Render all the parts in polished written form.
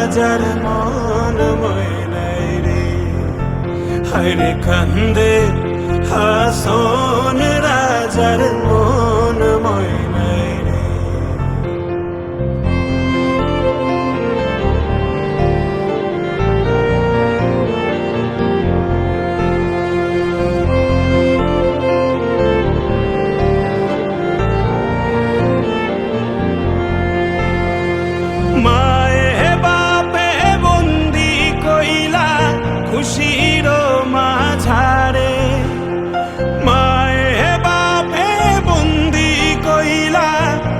রাজার মন ময়নাই রে, হায়রে কান্দে হাসন রাজার মন ময়নাই রে। মায়ে বাপে বন্দি কইলা খুশির মাঝারে, মায়ে বাপে বন্দি কইলা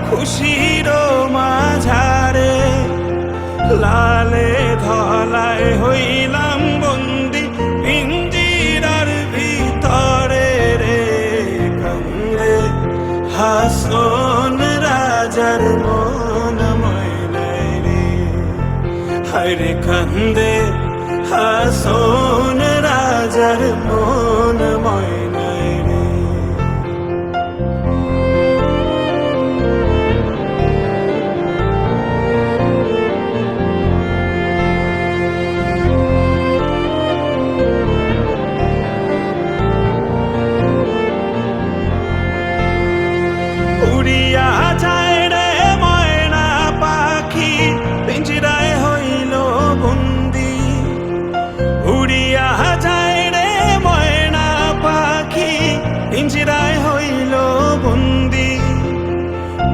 খুশির মাঝারে, লালে ধলায় হইলাম বন্দি পিঞ্জিরার ভিতরে রে, কান্দে হাসন রাজার মন ময়নাই রে, হায়রে কান্দে হাসন রাজার মন ময়নাই রে। উড়িয়া যায় রে ময়না পাখি পিঞ্জিরায় হইল বন্দি, উড়িয়া যায় রে ময়না পাখি পিঞ্জিরায় হইল বন্দি,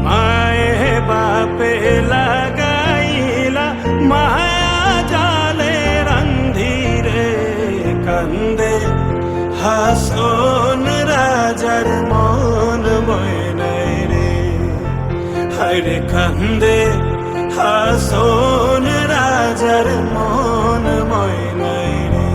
মায়ে বাপে লাগাইলা মায়া জালে রান্ধি রে, কান্দে হাসন রাজার মন ময়নাই রে, হায়রে কান্দে হাসন রাজার মন ময়নাই রে।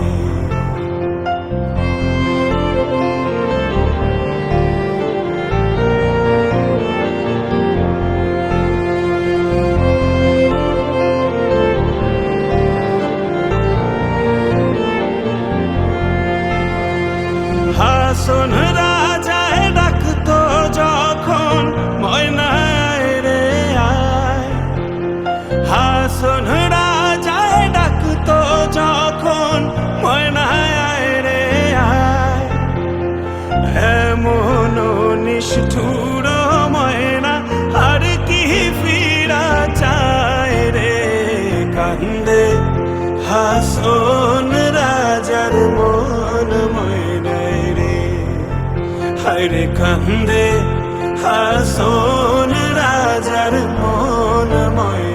হাসন রাজায় ডাকতো যখন ময়নাই রে আয়, হাসন রাজায় ডাকতো যখন ময়নাই রে আয়, এমন নিষ্ঠুর ময়না আর কি ফিরা চায় রে, কান্দে হাসন রাজার মন ময়নাই রে, হায়রে কান্দে হাসন রাজার মন ময়নাই।